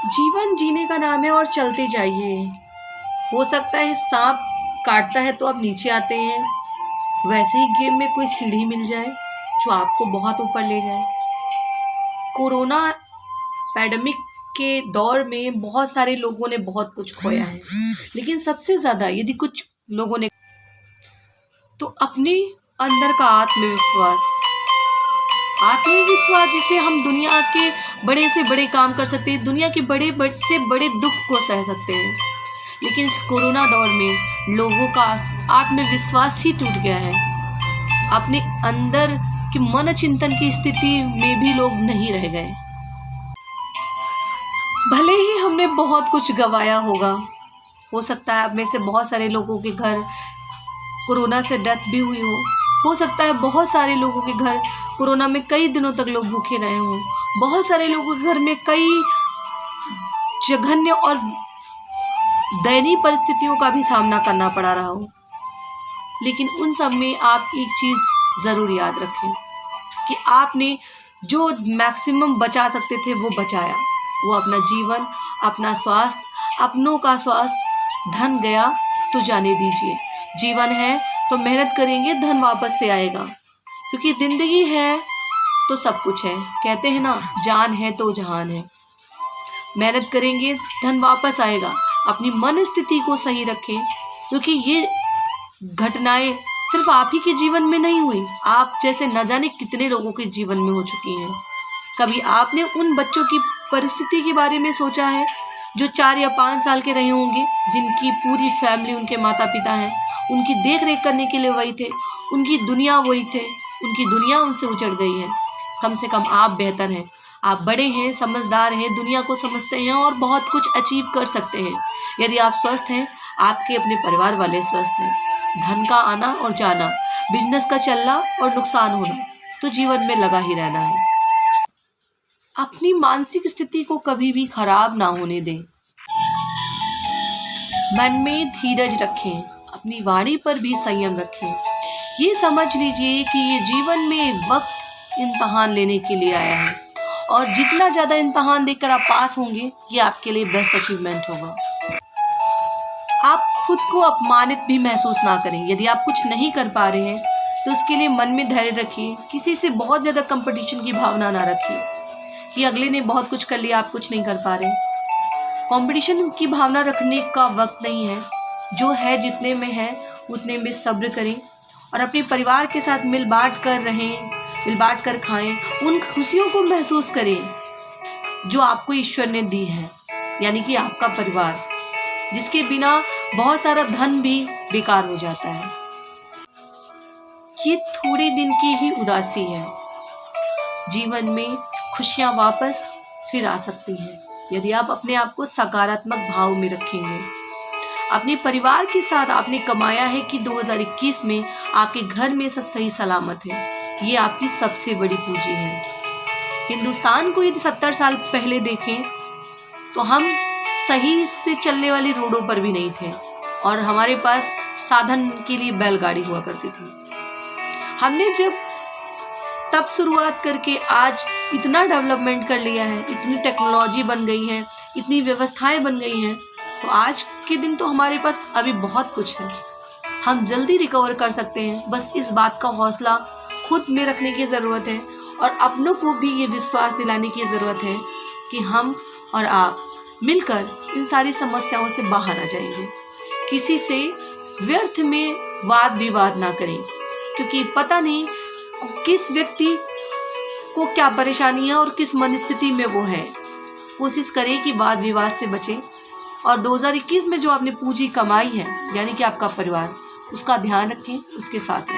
जीवन जीने का नाम है और चलते जाइए। हो सकता है सांप काटता है तो आप नीचे आते हैं, वैसे ही गेम में कोई सीढ़ी मिल जाए जो आपको बहुत ऊपर ले जाए। कोरोना पैंडेमिक के दौर में बहुत सारे लोगों ने बहुत कुछ खोया है, लेकिन सबसे ज़्यादा यदि कुछ लोगों ने तो अपने अंदर का आत्मविश्वास जिसे हम दुनिया के बड़े से बड़े काम कर सकते हैं, दुनिया के बड़े से बड़े दुख को सह सकते हैं। लेकिन इस कोरोना दौर में लोगों का आत्मविश्वास ही टूट गया है। अपने अंदर की मन चिंतन की स्थिति में भी लोग नहीं रह गए। भले ही हमने बहुत कुछ गंवाया होगा, हो सकता है अब में से बहुत सारे लोगों के घर कोरोना से डेथ भी हुई हो सकता है बहुत सारे लोगों के घर कोरोना में कई दिनों तक लोग भूखे रहे हों, बहुत सारे लोगों के घर में कई जघन्य और दयनीय परिस्थितियों का भी सामना करना पड़ा रहा हो। लेकिन उन सब में आप एक चीज़ ज़रूर याद रखें कि आपने जो मैक्सिमम बचा सकते थे वो बचाया। वो अपना जीवन, अपना स्वास्थ्य, अपनों का स्वास्थ्य, धन गया तो जाने दीजिए। जीवन है तो मेहनत करेंगे, धन वापस से आएगा, क्योंकि ज़िंदगी है तो सब कुछ है। कहते हैं ना, जान है तो जहान है। मेहनत करेंगे, धन वापस आएगा। अपनी मन स्थिति को सही रखें, क्योंकि ये घटनाएं सिर्फ आप ही के जीवन में नहीं हुई, आप जैसे न जाने कितने लोगों के जीवन में हो चुकी हैं। कभी आपने उन बच्चों की परिस्थिति के बारे में सोचा है जो 4 या 5 साल के रहे होंगे, जिनकी पूरी फैमिली उनके माता पिता हैं, उनकी देख रेख करने के लिए वही थे, उनकी दुनिया वही थे, उनकी दुनिया उनसे उजड़ गई है। कम से कम आप बेहतर हैं, आप बड़े हैं, समझदार हैं, दुनिया को समझते हैं और बहुत कुछ अचीव कर सकते हैं। यदि आप स्वस्थ हैं, आपके अपने परिवार वाले स्वस्थ हैं, धन का आना और जाना, बिजनेस का चलना और नुकसान होना तो जीवन में लगा ही रहना है। अपनी मानसिक स्थिति को कभी भी खराब ना होने दें। मन में धीरज रखें, अपनी वाणी पर भी संयम रखें। ये समझ लीजिए कि ये जीवन में वक्त इम्तहान लेने के लिए आया है, और जितना ज़्यादा इम्तहान देकर आप पास होंगे, ये आपके लिए बेस्ट अचीवमेंट होगा। आप खुद को अपमानित भी महसूस ना करें। यदि आप कुछ नहीं कर पा रहे हैं तो उसके लिए मन में धैर्य रखिए। किसी से बहुत ज़्यादा कंपटीशन की भावना ना रखिए कि अगले ने बहुत कुछ कर लिया, आप कुछ नहीं कर पा रहे। कंपटीशन की भावना रखने का वक्त नहीं है। जो है जितने में है उतने में सब्र करें और अपने परिवार के साथ मिल बांट कर रहें, मिल बांट कर खाएं। उन खुशियों को महसूस करें जो आपको ईश्वर ने दी है, यानी कि आपका परिवार, जिसके बिना बहुत सारा धन भी बेकार हो जाता है। ये थोड़े दिन की ही उदासी है, जीवन में खुशियाँ वापस फिर आ सकती हैं यदि आप अपने आप को सकारात्मक भाव में रखेंगे। अपने परिवार के साथ आपने कमाया है कि 2021 में आपके घर में सब सही सलामत है। ये आपकी सबसे बड़ी पूंजी है। हिंदुस्तान को यदि 70 साल पहले देखें तो हम सही से चलने वाली रोडों पर भी नहीं थे और हमारे पास साधन के लिए बैलगाड़ी हुआ करती थी। हमने जब तब शुरुआत करके आज इतना डेवलपमेंट कर लिया है, इतनी टेक्नोलॉजी बन गई है, इतनी व्यवस्थाएं बन गई हैं, तो आज के दिन तो हमारे पास अभी बहुत कुछ है। हम जल्दी रिकवर कर सकते हैं। बस इस बात का हौसला खुद में रखने की ज़रूरत है और अपनों को भी ये विश्वास दिलाने की ज़रूरत है कि हम और आप मिलकर इन सारी समस्याओं से बाहर आ जाएंगे। किसी से व्यर्थ में वाद विवाद ना करें, क्योंकि पता नहीं किस व्यक्ति को क्या परेशानी है और किस मनस्थिति में वो है। कोशिश करें कि वाद विवाद से बचें और 2021 में जो आपने पूंजी कमाई है, यानी कि आपका परिवार, उसका ध्यान रखें, उसके साथ रहें।